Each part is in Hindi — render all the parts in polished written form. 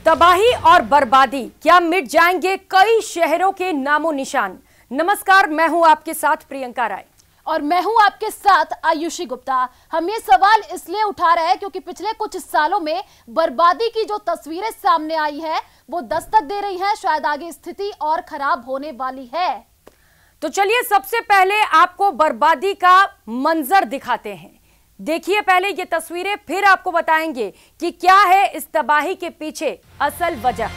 तबाही और बर्बादी, क्या मिट जाएंगे कई शहरों के नामो निशान। नमस्कार, मैं हूं आपके साथ प्रियंका राय और मैं हूं आपके साथ आयुषी गुप्ता। हम ये सवाल इसलिए उठा रहे हैं क्योंकि पिछले कुछ सालों में बर्बादी की जो तस्वीरें सामने आई है वो दस्तक दे रही हैं, शायद आगे स्थिति और खराब होने वाली है। तो चलिए सबसे पहले आपको बर्बादी का मंजर दिखाते हैं। देखिए पहले ये तस्वीरें, फिर आपको बताएंगे कि क्या है इस तबाही के पीछे असल वजह।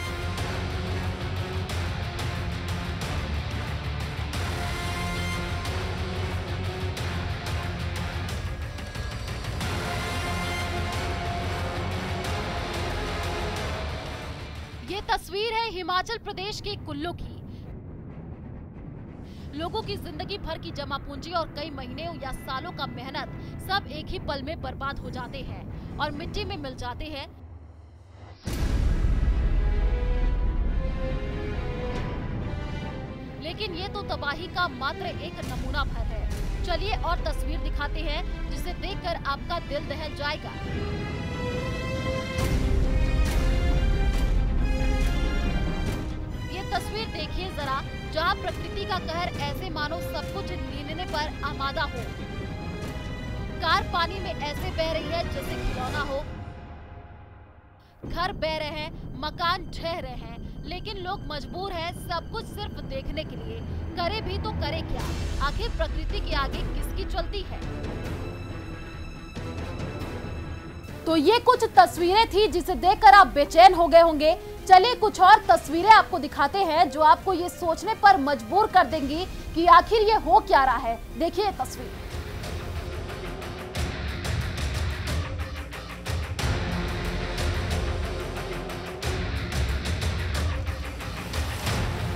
ये तस्वीर है हिमाचल प्रदेश के कुल्लू की। लोगों की जिंदगी भर की जमा पूंजी और कई महीनों या सालों का मेहनत सब एक ही पल में बर्बाद हो जाते हैं और मिट्टी में मिल जाते हैं। लेकिन ये तो तबाही का मात्र एक नमूना भर है। चलिए और तस्वीर दिखाते हैं जिसे देखकर आपका दिल दहल जाएगा। ये तस्वीर देखिए जरा, जहां प्रकृति का कहर ऐसे मानो सब कुछ लीनने पर आमादा हो। कार पानी में ऐसे बह रही है जैसे खिलौना हो। घर बह रहे हैं, मकान ढह रहे हैं, लेकिन लोग मजबूर हैं सब कुछ सिर्फ देखने के लिए। करे भी तो करे क्या, आखिर प्रकृति के आगे किसकी चलती है। तो ये कुछ तस्वीरें थी जिसे देखकर आप बेचैन हो गए होंगे। चलिए कुछ और तस्वीरें आपको दिखाते हैं जो आपको ये सोचने पर मजबूर कर देंगी कि आखिर ये हो क्या रहा है। देखिए ये तस्वीर।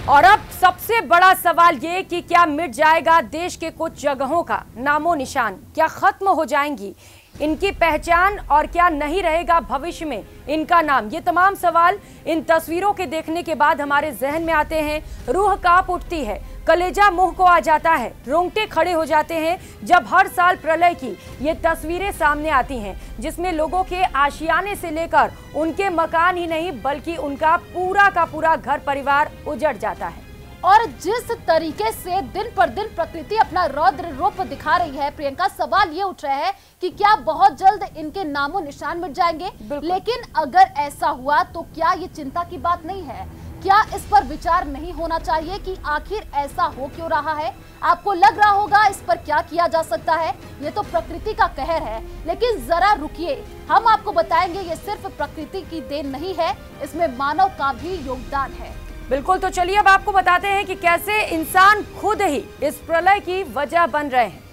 और अब सबसे बड़ा सवाल ये कि क्या मिट जाएगा देश के कुछ जगहों का नामो निशान, क्या खत्म हो जाएंगी इनकी पहचान और क्या नहीं रहेगा भविष्य में इनका नाम। ये तमाम सवाल इन तस्वीरों के देखने के बाद हमारे जहन में आते हैं। रूह कांप उठती है, कलेजा मुंह को आ जाता है, रोंगटे खड़े हो जाते हैं जब हर साल प्रलय की ये तस्वीरें सामने आती हैं, जिसमें लोगों के आशियाने से लेकर उनके मकान ही नहीं बल्कि उनका पूरा का पूरा घर परिवार उजड़ जाता है। और जिस तरीके से दिन पर दिन प्रकृति अपना रौद्र रूप दिखा रही है प्रियंका, सवाल ये उठ रहा है कि क्या बहुत जल्द इनके नामो निशान मिट जाएंगे। लेकिन अगर ऐसा हुआ तो क्या ये चिंता की बात नहीं है? क्या इस पर विचार नहीं होना चाहिए कि आखिर ऐसा हो क्यों रहा है? आपको लग रहा होगा इस पर क्या किया जा सकता है, ये तो प्रकृति का कहर है। लेकिन जरा रुकिए, हम आपको बताएंगे ये सिर्फ प्रकृति की देन नहीं है, इसमें मानव का भी योगदान है। बिल्कुल, तो चलिए अब आपको बताते हैं कि कैसे इंसान खुद ही इस प्रलय की वजह बन रहे हैं।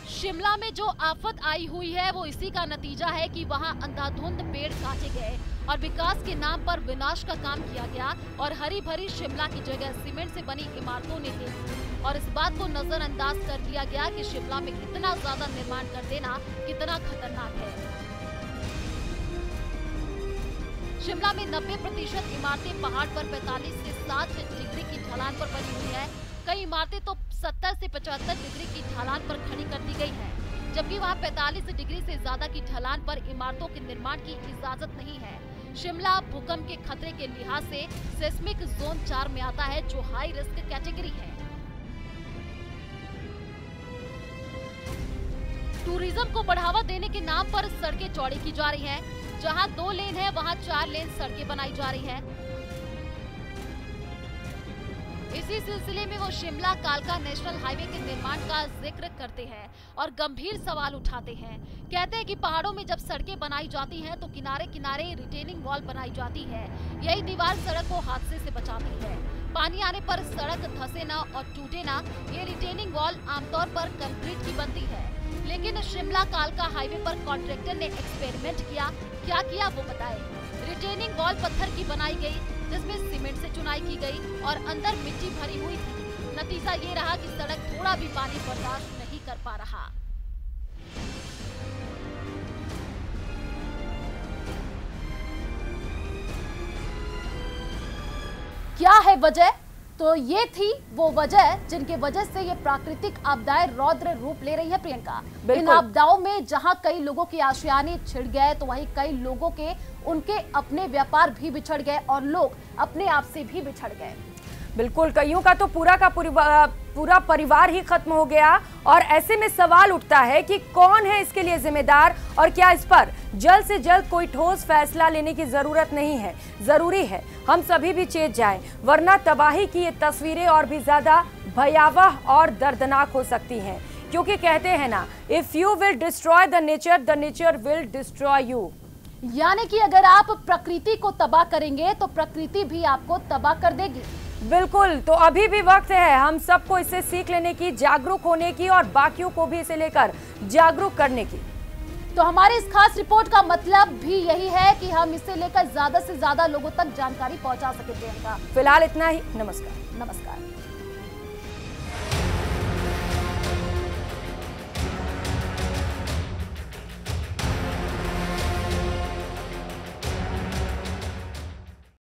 शिमला में जो आफत आई हुई है वो इसी का नतीजा है कि वहां अंधाधुंध पेड़ काटे गए और विकास के नाम पर विनाश का काम किया गया और हरी भरी शिमला की जगह सीमेंट से बनी इमारतों ने ले ली। और इस बात को नजरअंदाज कर दिया गया कि शिमला में इतना ज्यादा निर्माण कर देना कितना खतरनाक है। शिमला में 90% इमारतें पहाड़ पर 45 से 60 डिग्री की ढलान पर बनी हुई है। कई इमारतें तो 70 से 75 डिग्री की ढलान पर खड़ी कर दी गई है, जबकि वहां 45 डिग्री से ज्यादा की ढलान पर इमारतों के निर्माण की इजाजत नहीं है। शिमला भूकंप के खतरे के लिहाज से सेस्मिक जोन 4 में आता है, जो हाई रिस्क कैटेगरी है। टूरिज्म को बढ़ावा देने के नाम पर सड़कें चौड़ी की जा रही हैं। जहां 2 लेन है वहां 4 लेन सड़कें बनाई जा रही हैं। इसी सिलसिले में वो शिमला कालका नेशनल हाईवे के निर्माण का जिक्र करते हैं और गंभीर सवाल उठाते हैं। कहते हैं कि पहाड़ों में जब सड़कें बनाई जाती हैं तो किनारे किनारे रिटेनिंग वॉल बनाई जाती है। यही दीवार सड़क को हादसे से बचाती है। पानी आने पर सड़क धंसे न और टूटे न। ये रिटेनिंग वॉल आमतौर पर कंक्रीट की बनती है, लेकिन शिमला कालका हाईवे पर कॉन्ट्रैक्टर ने एक्सपेरिमेंट किया। क्या किया वो बताए। रिटेनिंग वॉल पत्थर की बनाई गई, जिसमें सीमेंट से चुनाई की गई और अंदर मिट्टी भरी हुई थी। नतीजा ये रहा कि सड़क थोड़ा भी पानी बर्दाश्त नहीं कर पा रहा। क्या है वजह? तो ये थी वो वजह जिनकी वजह से ये प्राकृतिक आपदाएं रौद्र रूप ले रही है प्रियंका। इन आपदाओं में जहां कई लोगों की आशियाने छिड़ गए तो वहीं कई लोगों के उनके अपने व्यापार भी बिछड़ गए और लोग अपने आप से भी बिछड़ गए। बिल्कुल, कईयों का तो पूरा परिवार ही खत्म हो गया और ऐसे में सवाल उठता है कि कौन है इसके लिए जिम्मेदार और क्या इस पर जल्द से जल्द कोई ठोस फैसला लेने की जरूरत नहीं है। जरूरी है हम सभी भी चेत जाएं, वरना तबाही की ये तस्वीरें और भी ज्यादा भयावह और दर्दनाक हो सकती हैं, क्योंकि कहते हैं ना, if you will destroy the nature will destroy you. यानी कि अगर आप प्रकृति को तबाह करेंगे तो प्रकृति भी आपको तबाह कर देगी। बिल्कुल, तो अभी भी वक्त है हम सबको इससे सीख लेने की, जागरूक होने की और बाकियों को भी इसे लेकर जागरूक करने की। तो हमारी इस खास रिपोर्ट का मतलब भी यही है कि हम इसे लेकर ज्यादा से ज्यादा लोगों तक जानकारी पहुंचा सके प्रियंका। फिलहाल इतना ही। नमस्कार। नमस्कार।